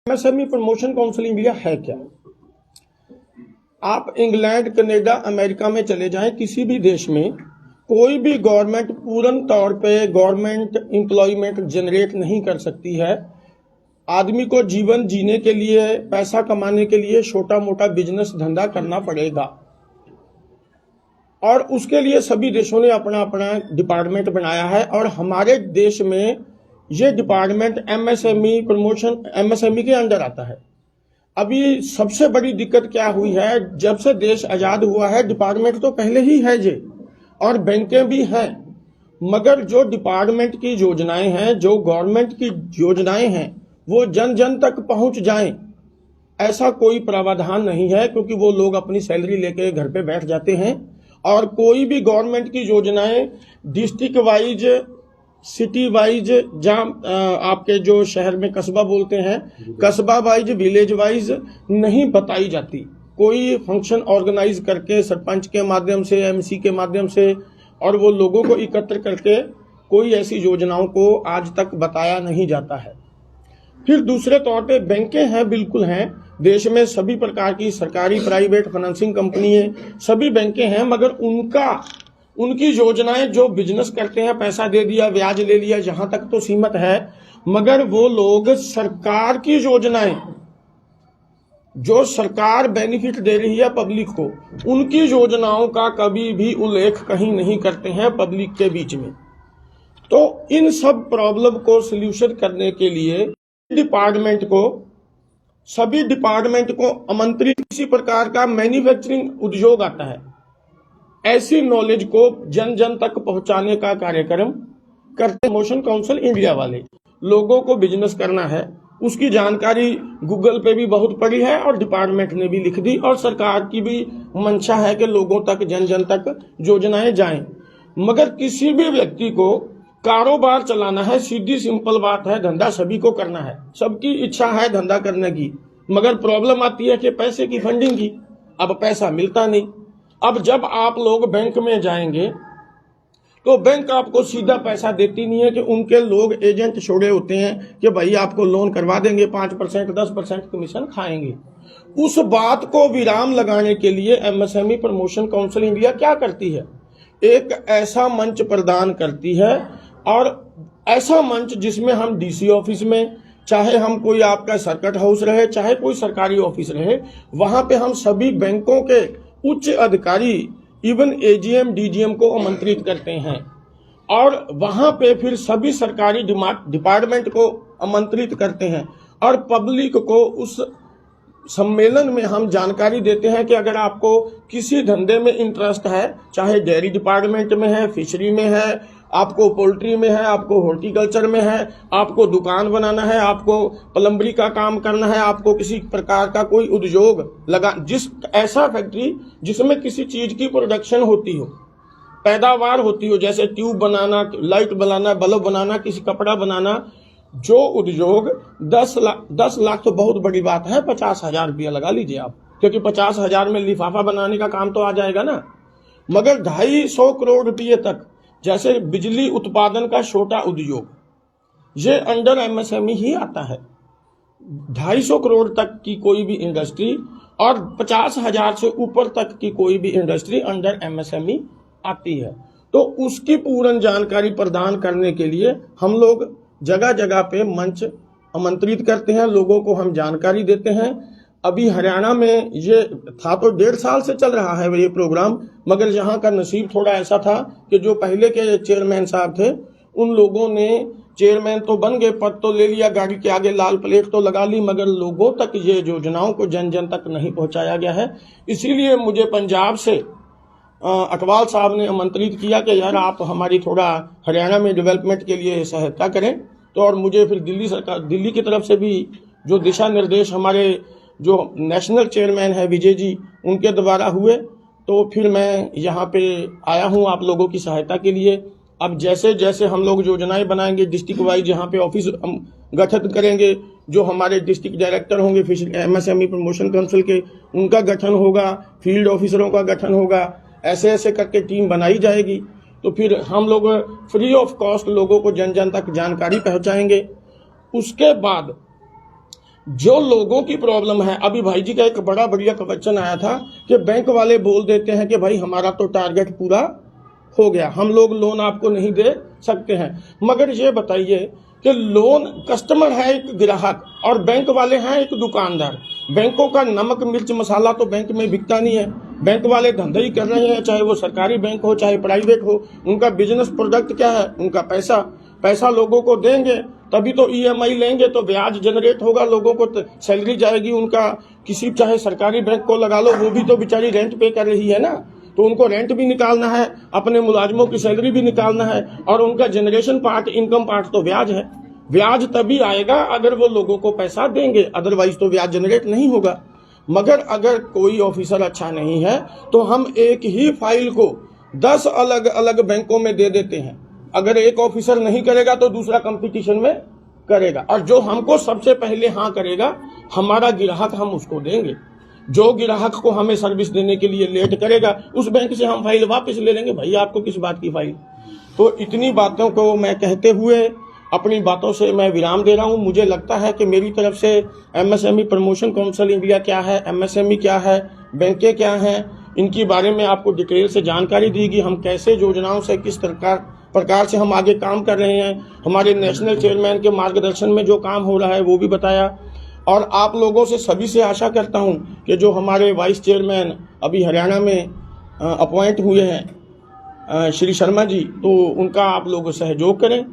MSME promotion council India है क्या? आप इंग्लैंड, कनाडा, अमेरिका में चले जाएं, किसी भी देश में कोई भी गवर्नमेंट पूर्ण तौर पे गवर्नमेंट एम्प्लॉयमेंट जनरेट नहीं कर सकती है। आदमी को जीवन जीने के लिए, पैसा कमाने के लिए छोटा मोटा बिजनेस धंधा करना पड़ेगा और उसके लिए सभी देशों ने अपना अपना डिपार्टमेंट बनाया है। और हमारे देश में ये डिपार्टमेंट एमएसएमई प्रमोशन एमएसएमई के अंडर आता है। अभी सबसे बड़ी दिक्कत क्या हुई है, जब से देश आजाद हुआ है डिपार्टमेंट तो पहले ही है जे और बैंकें भी हैं, मगर जो डिपार्टमेंट की योजनाएं हैं, जो गवर्नमेंट की योजनाएं हैं, वो जन जन तक पहुंच जाएं, ऐसा कोई प्रावधान नहीं है, क्योंकि वो लोग अपनी सैलरी लेके घर पे बैठ जाते हैं। और कोई भी गवर्नमेंट की योजनाएं डिस्ट्रिक्ट वाइज, सिटी वाइज, जहाँ आपके जो शहर में कस्बा बोलते हैं, कस्बा वाइज, विलेज वाइज नहीं बताई जाती। कोई फंक्शन ऑर्गेनाइज करके सरपंच के माध्यम से, एमसी के माध्यम से और वो लोगों को एकत्र करके कोई ऐसी योजनाओं को आज तक बताया नहीं जाता है। फिर दूसरे तौर पे बैंकें हैं, बिल्कुल हैं, देश में सभी प्रकार की सरकारी, प्राइवेट फाइनेंसिंग कंपनी है, सभी बैंकें हैं, मगर उनकी योजनाएं जो बिजनेस करते हैं, पैसा दे दिया, ब्याज ले लिया, जहां तक तो सीमित है। मगर वो लोग सरकार की योजनाएं, जो सरकार बेनिफिट दे रही है पब्लिक को, उनकी योजनाओं का कभी भी उल्लेख कहीं नहीं करते हैं पब्लिक के बीच में। तो इन सब प्रॉब्लम को सॉल्यूशन करने के लिए सभी डिपार्टमेंट को आमंत्रित, किसी प्रकार का मैन्युफैक्चरिंग उद्योग आता है, ऐसी नॉलेज को जन जन तक पहुंचाने का कार्यक्रम करते प्रमोशन काउंसिल इंडिया वाले। लोगों को बिजनेस करना है, उसकी जानकारी गूगल पे भी बहुत पड़ी है और डिपार्टमेंट ने भी लिख दी, और सरकार की भी मंशा है कि लोगों तक, जन जन तक योजनाएं जाएं। मगर किसी भी व्यक्ति को कारोबार चलाना है, सीधी सिंपल बात है, धंधा सभी को करना है, सबकी इच्छा है धंधा करने की, मगर प्रॉब्लम आती है कि पैसे की, फंडिंग की। अब पैसा मिलता नहीं। अब जब आप लोग बैंक में जाएंगे तो बैंक आपको सीधा पैसा देती नहीं है, कि उनके लोग एजेंट छोड़े होते हैं कि भाई आपको लोन करवा देंगे, 5%, 10% कमीशन खाएंगे। उस बात को विराम लगाने के लिए एमएसएमई प्रमोशन काउंसिल इंडिया क्या करती है, एक ऐसा मंच प्रदान करती है, और ऐसा मंच जिसमें हम डीसी ऑफिस में, चाहे हम कोई आपका सर्किट हाउस रहे, चाहे कोई सरकारी ऑफिस रहे, वहां पे हम सभी बैंकों के उच्च अधिकारी, इवन एजीएम, डीजीएम को आमंत्रित करते हैं, और वहां पे फिर सभी सरकारी डिपार्टमेंट को आमंत्रित करते हैं, और पब्लिक को उस सम्मेलन में हम जानकारी देते हैं कि अगर आपको किसी धंधे में इंटरेस्ट है, चाहे डेयरी डिपार्टमेंट में है, फिशरी में है, आपको पोल्ट्री में है, आपको हॉर्टिकल्चर में है, आपको दुकान बनाना है, आपको प्लम्बरी का काम करना है, आपको किसी प्रकार का कोई उद्योग लगा, ऐसा फैक्ट्री जिसमें किसी चीज की प्रोडक्शन होती हो, पैदावार होती हो, जैसे ट्यूब बनाना, लाइट बनाना, बल्ब बनाना, किसी कपड़ा बनाना, जो उद्योग 10 लाख तो बहुत बड़ी बात है, 50,000 रुपया लगा लीजिए आप, क्योंकि 50,000 में लिफाफा बनाने का काम तो आ जाएगा ना। मगर 250 करोड़ रुपये तक, जैसे बिजली उत्पादन का छोटा उद्योग, ये अंडर एमएसएमई ही आता है। 250 करोड़ तक की कोई भी इंडस्ट्री और 50,000 से ऊपर तक की कोई भी इंडस्ट्री अंडर एमएसएमई आती है। तो उसकी पूर्ण जानकारी प्रदान करने के लिए हम लोग जगह जगह पे मंच आमंत्रित करते हैं, लोगों को हम जानकारी देते हैं। अभी हरियाणा में ये था, तो 1.5 साल से चल रहा है ये प्रोग्राम, मगर यहाँ का नसीब थोड़ा ऐसा था कि जो पहले के चेयरमैन साहब थे, उन लोगों ने, चेयरमैन तो बन गए, पद तो ले लिया, गाड़ी के आगे लाल प्लेट तो लगा ली, मगर लोगों तक ये योजनाओं को जन जन तक नहीं पहुंचाया गया है। इसीलिए मुझे पंजाब से अटवाल साहब ने आमंत्रित किया कि यार आप हमारी थोड़ा हरियाणा में डेवलपमेंट के लिए सहायता करें। तो और मुझे फिर दिल्ली की तरफ से भी जो दिशा निर्देश हमारे जो नेशनल चेयरमैन है विजय जी, उनके द्वारा हुए, तो फिर मैं यहाँ पे आया हूँ आप लोगों की सहायता के लिए। अब जैसे जैसे हम लोग योजनाएं बनाएंगे, डिस्ट्रिक्ट वाइज यहाँ पे ऑफिस गठित करेंगे, जो हमारे डिस्ट्रिक्ट डायरेक्टर होंगे एमएसएमई प्रमोशन काउंसिल के, उनका गठन होगा, फील्ड ऑफिसरों का गठन होगा, ऐसे ऐसे करके टीम बनाई जाएगी। तो फिर हम लोग फ्री ऑफ कॉस्ट लोगों को जन जन तक जानकारी पहुंचाएंगे। उसके बाद जो लोगों की प्रॉब्लम है, अभी भाई जी का एक बड़ा बढ़िया क्वेश्चन आया था कि बैंक वाले बोल देते हैं कि भाई हमारा तो टारगेट पूरा हो गया, हम लोग लोन आपको नहीं दे सकते हैं। मगर ये बताइए कि लोन कस्टमर है एक ग्राहक और बैंक वाले हैं एक दुकानदार। बैंकों का नमक मिर्च मसाला तो बैंक में बिकता नहीं है। बैंक वाले धंधा ही कर रहे हैं, चाहे वो सरकारी बैंक हो चाहे प्राइवेट हो। उनका बिजनेस प्रोडक्ट क्या है? उनका पैसा। पैसा लोगों को देंगे तभी तो ईएमआई लेंगे तो ब्याज जनरेट होगा, लोगों को सैलरी जाएगी उनका। किसी चाहे सरकारी बैंक को लगा लो, वो भी तो बेचारी रेंट पे कर रही है ना, तो उनको रेंट भी निकालना है, अपने मुलाजमों की सैलरी भी निकालना है, और उनका जनरेशन पार्ट, इनकम पार्ट तो ब्याज है। ब्याज तभी आएगा अगर वो लोगों को पैसा देंगे, अदरवाइज तो ब्याज जनरेट नहीं होगा। मगर अगर कोई ऑफिसर अच्छा नहीं है तो हम एक ही फाइल को 10 अलग अलग बैंकों में दे देते हैं। अगर एक ऑफिसर नहीं करेगा तो दूसरा कंपटीशन में करेगा, और जो हमको सबसे पहले हाँ करेगा, हमारा ग्राहक, हम उसको देंगे। जो ग्राहक को हमें सर्विस देने के लिए लेट करेगा, उस बैंक से हम फाइल वापस ले लेंगे। भाई आपको किस बात की फाइल? तो इतनी बातों को मैं कहते हुए अपनी बातों से मैं विराम दे रहा हूं। मुझे लगता है कि मेरी तरफ से एमएसएमई प्रमोशन काउंसिल इंडिया क्या है, एमएसएमई क्या है, बैंकें क्या हैं, इनके बारे में आपको डिटेल से जानकारी दी गई। हम कैसे योजनाओं से किस प्रकार से हम आगे काम कर रहे हैं, हमारे नेशनल चेयरमैन के मार्गदर्शन में जो काम हो रहा है वो भी बताया। और आप लोगों से सभी से आशा करता हूं कि जो हमारे वाइस चेयरमैन अभी हरियाणा में अपॉइंट हुए हैं श्री शर्मा जी, तो उनका आप लोग सहयोग करें।